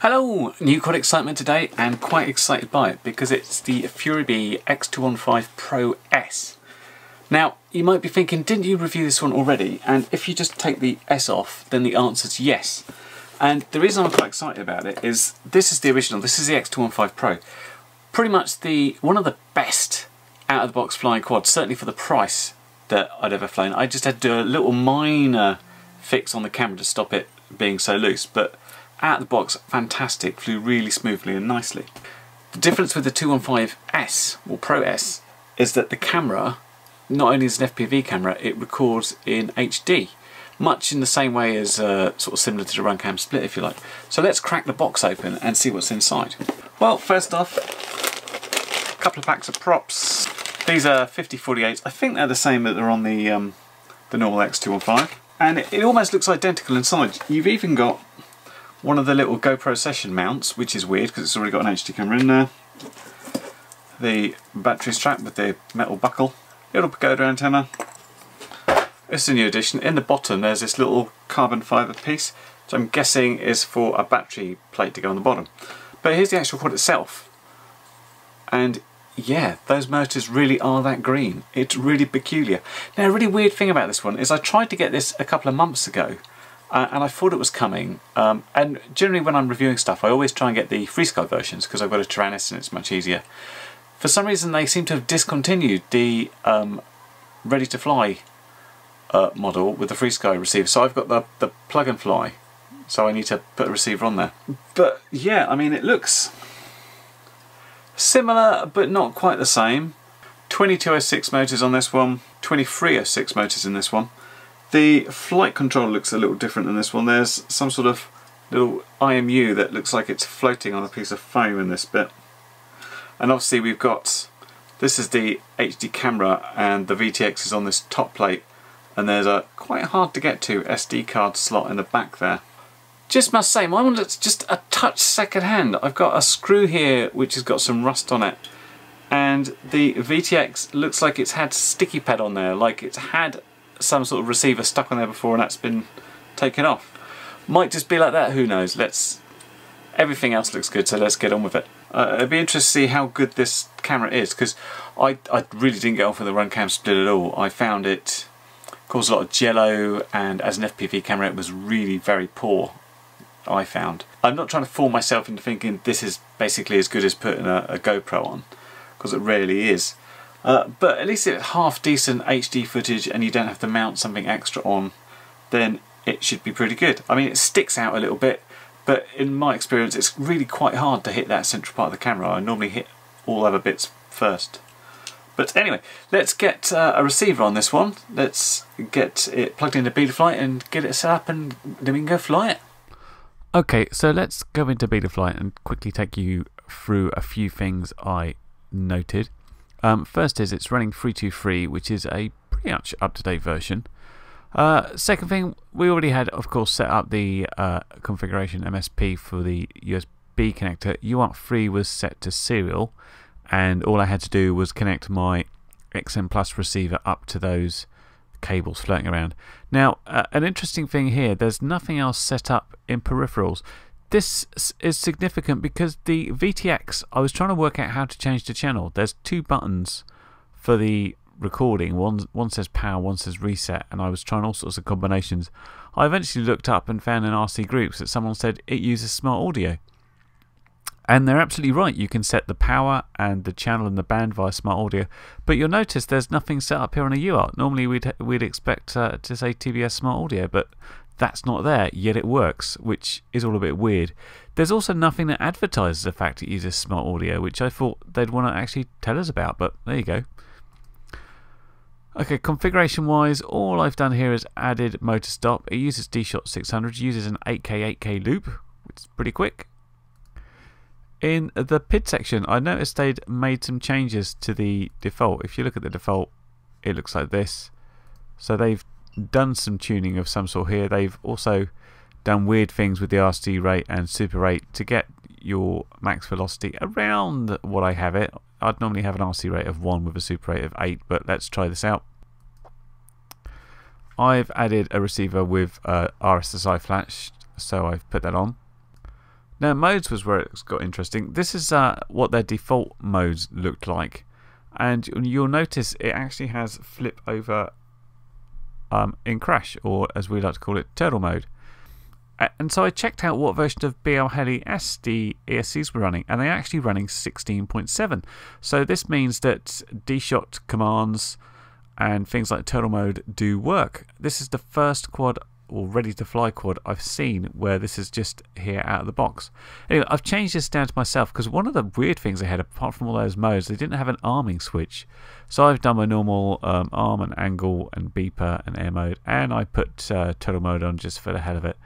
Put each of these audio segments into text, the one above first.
Hello! New quad excitement today, and quite excited by it because it's the FuriBee X215 Pro S. Now, you might be thinking, didn't you review this one already? And if you just take the S off, then the answer's yes. And the reason I'm quite excited about it is this is the original, this is the X215 Pro. Pretty much one of the best out-of-the-box flying quads, certainly for the price that I'd ever flown. I just had to do a little minor fix on the camera to stop it being so loose, but out of the box, fantastic, flew really smoothly and nicely. The difference with the 215S, or Pro S, is that the camera, not only is an FPV camera, it records in HD, much in the same way as sort of similar to the Runcam Split, if you like. So let's crack the box open and see what's inside. Well, first off, a couple of packs of props. These are 50/48s. I think they're the same that are on the normal X215, and it almost looks identical inside. You've even got one of the little GoPro session mounts, which is weird because it's already got an HD camera in there. The battery strap with the metal buckle. Little pagoda antenna. This is a new addition. In the bottom there's this little carbon fibre piece, which I'm guessing is for a battery plate to go on the bottom. But here's the actual quad itself. And yeah, those motors really are that green. It's really peculiar. Now, a really weird thing about this one is I tried to get this a couple of months ago, and I thought it was coming, and generally when I'm reviewing stuff I always try and get the FreeSky versions because I've got a Tyrannus and it's much easier. For some reason they seem to have discontinued the ready to fly model with the FreeSky receiver, so I've got the plug and fly, so I need to put a receiver on there. But yeah, I mean, it looks similar but not quite the same. 2206 motors on this one, 2306 motors in this one. The flight control looks a little different than this one. There's some sort of little IMU that looks like it's floating on a piece of foam in this bit. And obviously we've got, this is the HD camera and the VTX is on this top plate, and there's a quite hard to get to SD card slot in the back there. Just must say, my one looks just a touch second hand. I've got a screw here which has got some rust on it, and the VTX looks like it's had sticky pad on there, like it's had some sort of receiver stuck on there before and that's been taken off. Might just be like that, who knows. Everything else looks good, so let's get on with it. It'd be interesting to see how good this camera is, because I really didn't get off with the Runcam Split at all. I found it caused a lot of jello, and as an FPV camera it was really very poor, I found. I'm not trying to fool myself into thinking this is basically as good as putting a GoPro on, because it rarely is. But at least if it's half decent HD footage and you don't have to mount something extra on, then it should be pretty good. I mean, it sticks out a little bit, but in my experience it's really quite hard to hit that central part of the camera. I normally hit all other bits first. But anyway, let's get a receiver on this one. Let's get it plugged into Betaflight and get it set up, and then we can go fly it. Okay, so let's go into Betaflight and quickly take you through a few things I noted. First is it's running 323, which is a pretty much up-to-date version. Second thing, we already had, of course, set up the configuration MSP for the USB connector. UART3 was set to serial, and all I had to do was connect my XM Plus receiver up to those cables floating around. Now, an interesting thing here, there's nothing else set up in peripherals. This is significant because the VTX, I was trying to work out how to change the channel. There's two buttons for the recording. One says power, one says reset, and I was trying all sorts of combinations. I eventually looked up and found in RC groups that someone said it uses smart audio. And they're absolutely right. You can set the power and the channel and the band via smart audio, but you'll notice there's nothing set up here on a UART. Normally we'd expect to say TBS smart audio, but that's not there, yet it works, which is all a bit weird. There's also nothing that advertises the fact it uses smart audio, which I thought they'd want to actually tell us about, but there you go. Okay, configuration wise, all I've done here is added motor stop. It uses D-Shot 600, uses an 8K loop, which is pretty quick. In the PID section, I noticed they'd made some changes to the default. If you look at the default, it looks like this. So they've done some tuning of some sort here. They've also done weird things with the RC rate and super rate to get your max velocity around what I have it. I'd normally have an RC rate of 1 with a super rate of 8, but let's try this out. I've added a receiver with RSSI flash, so I've put that on. Now modes was where it's got interesting. This is what their default modes looked like, and you'll notice it actually has flip over in crash, or as we like to call it, turtle mode. And so I checked out what version of BL Heli S the ESCs were running, and they're actually running 16.7. So this means that D-Shot commands and things like turtle mode do work. This is the first quad or ready to fly quad I've seen where this is just here out of the box. Anyway, I've changed this down to myself because one of the weird things they had, apart from all those modes, they didn't have an arming switch. So I've done my normal arm and angle and beeper and air mode, and I put turtle mode on just for the hell of it.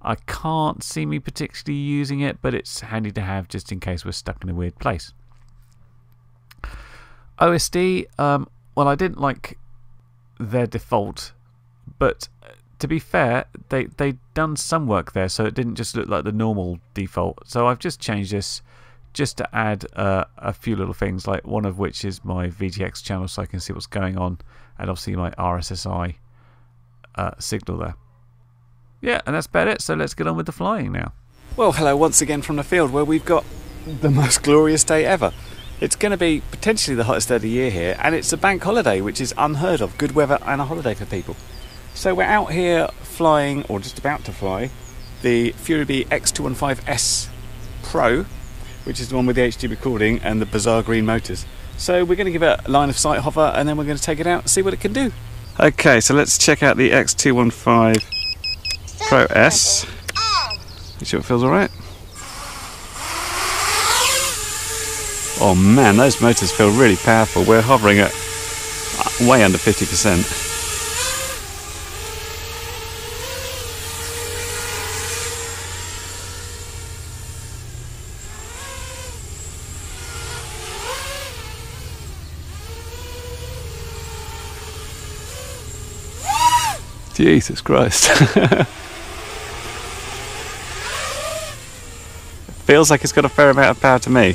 I can't see me particularly using it, but it's handy to have just in case we're stuck in a weird place. OSD, well, I didn't like their default, but to be fair, they'd done some work there, so it didn't just look like the normal default. So I've just changed this just to add a few little things, like one of which is my VTX channel so I can see what's going on, and obviously my RSSI signal there. Yeah, and that's about it, so let's get on with the flying now. Well, hello once again from the field, where we've got the most glorious day ever. It's going to be potentially the hottest day of the year here, and it's a bank holiday, which is unheard of. Good weather and a holiday for people. So we're out here flying, or just about to fly, the FuriBee X215 Pro, which is the one with the HD recording and the bizarre green motors. So we're going to give it a line of sight hover, and then we're going to take it out and see what it can do. Okay, so let's check out the X215 Pro S. You sure it feels alright? Oh man, those motors feel really powerful. We're hovering at way under 50%. Jesus Christ. Feels like it's got a fair amount of power to me.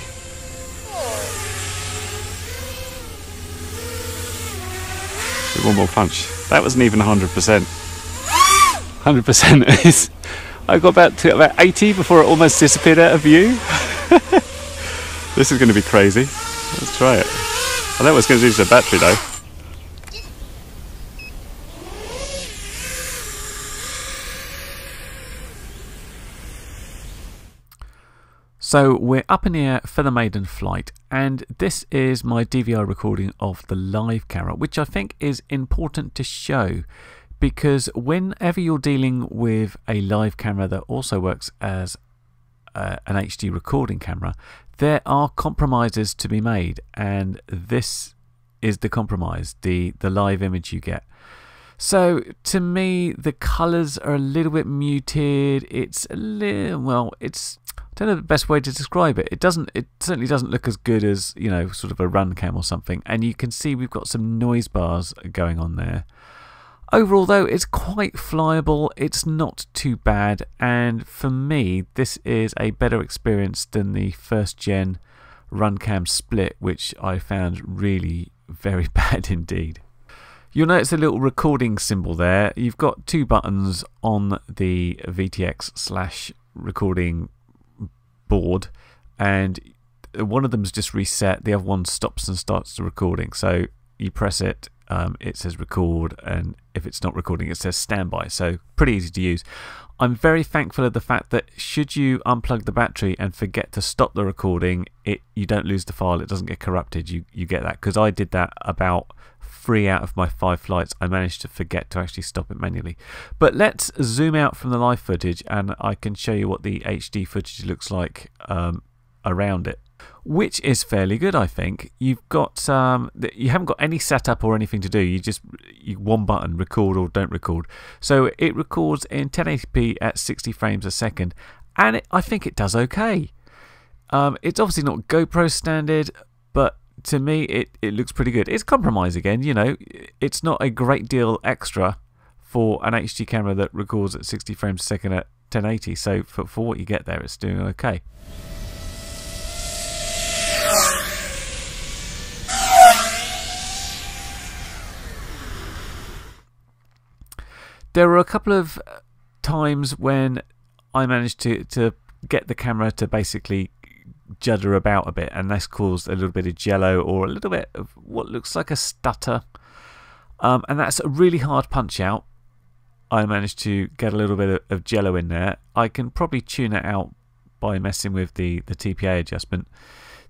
One more punch. That wasn't even 100%. 100% is... I got about 80 before it almost disappeared out of view. This is going to be crazy. Let's try it. I know what it's going to do to the battery though. So we're up in the air for the maiden flight, and this is my DVR recording of the live camera, which I think is important to show, because whenever you're dealing with a live camera that also works as an HD recording camera, there are compromises to be made, and this is the compromise, the live image you get. So to me, the colours are a little bit muted. It's a little, well, it's, I don't know the best way to describe it. It certainly doesn't look as good as, you know, sort of a run cam or something. And you can see we've got some noise bars going on there. Overall though, it's quite flyable. It's not too bad. And for me, this is a better experience than the first gen run cam split, which I found really very bad indeed. You'll notice a little recording symbol there. You've got two buttons on the VTX/recording board, and one of them's just reset, the other one stops and starts the recording. So you press it, it says record, and if it's not recording it says standby. So pretty easy to use. I'm very thankful of the fact that should you unplug the battery and forget to stop the recording, you don't lose the file, it doesn't get corrupted. You get that, because I did that about 3 out of my 5 flights. I managed to forget to actually stop it manually. But let's zoom out from the live footage and I can show you what the HD footage looks like around it, which is fairly good, I think. You've got you haven't got any setup or anything to do. You one button, record or don't record. So it records in 1080p at 60 frames a second, and I think it does okay. It's obviously not GoPro standard, but to me it looks pretty good. It's compromise again, you know. It's not a great deal extra for an HD camera that records at 60 frames a second at 1080, so for what you get there, it's doing okay. There were a couple of times when I managed to get the camera to basically judder about a bit, and this caused a little bit of jello or a little bit of what looks like a stutter, and that's a really hard punch out. I managed to get a little bit of jello in there. I can probably tune it out by messing with the TPA adjustment.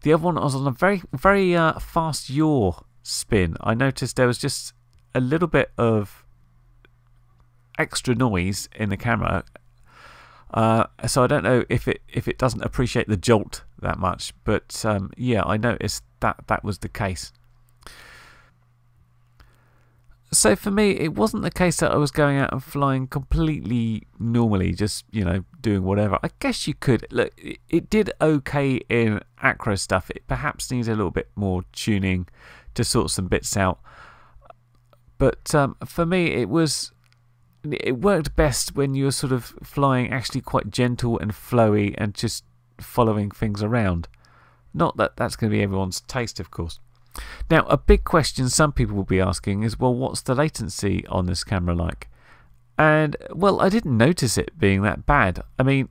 The other one was on a very fast yaw spin. I noticed there was just a little bit of extra noise in the camera, so I don't know if it doesn't appreciate the jolt that much, but yeah, I noticed that was the case. So for me, it wasn't the case that I was going out and flying completely normally, just, you know, doing whatever. I guess you could. Look, it did okay in acro stuff. It perhaps needs a little bit more tuning to sort some bits out. But for me, it worked best when you were sort of flying actually quite gentle and flowy and just following things around. Not that that's going to be everyone's taste, of course. Now, a big question some people will be asking is, well, what's the latency on this camera like? And, well, I didn't notice it being that bad. I mean,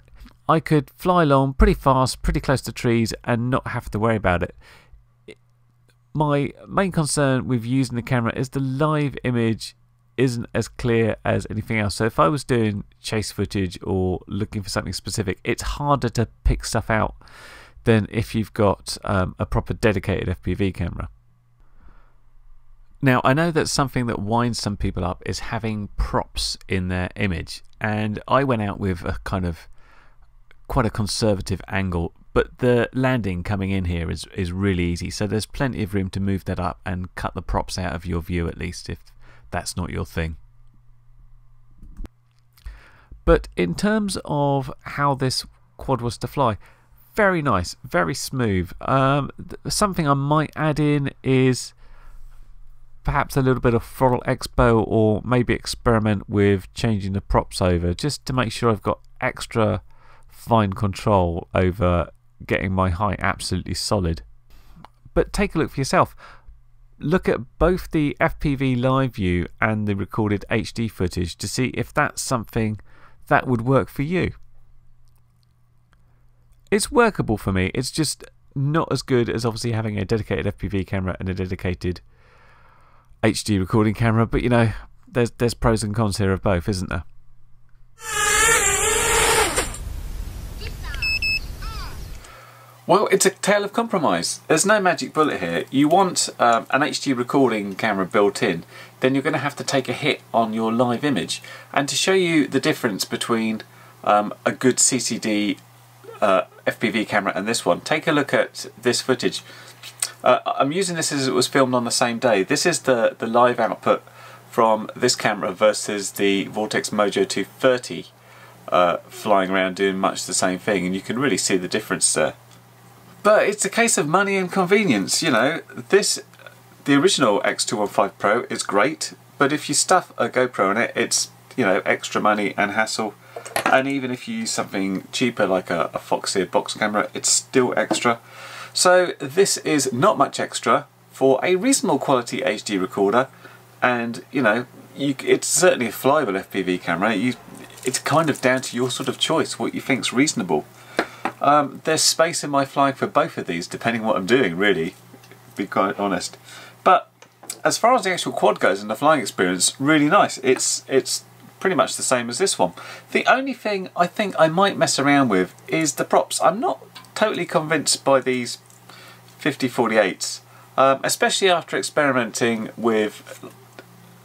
I could fly along pretty fast, pretty close to trees, and not have to worry about it. My main concern with using the camera is the live image isn't as clear as anything else. So if I was doing chase footage or looking for something specific, it's harder to pick stuff out than if you've got a proper dedicated FPV camera. Now, I know that something that winds some people up is having props in their image, and I went out with a kind of quite a conservative angle, but the landing coming in here is really easy, so there's plenty of room to move that up and cut the props out of your view, at least if that's not your thing. But in terms of how this quad was to fly, very nice, very smooth. Something I might add in is perhaps a little bit of throttle expo, or maybe experiment with changing the props over, just to make sure I've got extra fine control over getting my height absolutely solid. But take a look for yourself. Look at both the FPV live view and the recorded HD footage to see if that's something that would work for you. It's workable for me. It's just not as good as obviously having a dedicated FPV camera and a dedicated HD recording camera, but you know, there's pros and cons here of both, isn't there? Well, it's a tale of compromise. There's no magic bullet here. You want an HD recording camera built in, then you're going to have to take a hit on your live image. And to show you the difference between a good CCD FPV camera and this one, take a look at this footage. I'm using this as it was filmed on the same day. This is the live output from this camera versus the Vortex Mojo 230 flying around doing much the same thing, and you can really see the difference there. But it's a case of money and convenience, you know. The original X215 Pro is great, but if you stuff a GoPro on it, it's, you know, extra money and hassle. And even if you use something cheaper like a Foxeer box camera, it's still extra. So this is not much extra for a reasonable quality HD recorder, and you know, it's certainly a flyable FPV camera. It's kind of down to your sort of choice, what you think's reasonable. There's space in my flying for both of these, depending on what I'm doing, really, to be quite honest. But as far as the actual quad goes and the flying experience, really nice. It's pretty much the same as this one. The only thing I think I might mess around with is the props. I'm not totally convinced by these 50-48s, especially after experimenting with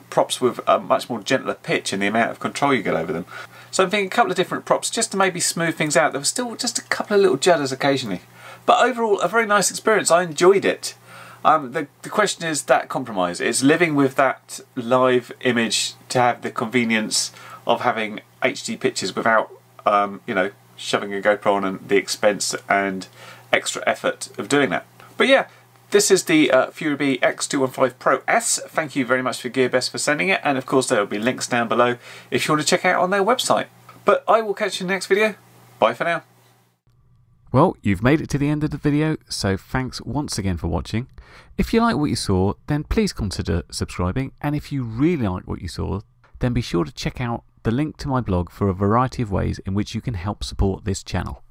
props with a much more gentler pitch and the amount of control you get over them. So I'm thinking a couple of different props just to maybe smooth things out. There was still just a couple of little judders occasionally, but overall a very nice experience. I enjoyed it. The question is that compromise. It's living with that live image to have the convenience of having HD pictures without you know, shoving a GoPro on and the expense and extra effort of doing that. But yeah, this is the FuriBee X215 Pro S. Thank you very much for Gearbest for sending it, and of course there will be links down below if you want to check out on their website. But I will catch you in the next video. Bye for now. Well, you've made it to the end of the video, so thanks once again for watching. If you like what you saw, then please consider subscribing, and if you really like what you saw, then be sure to check out the link to my blog for a variety of ways in which you can help support this channel.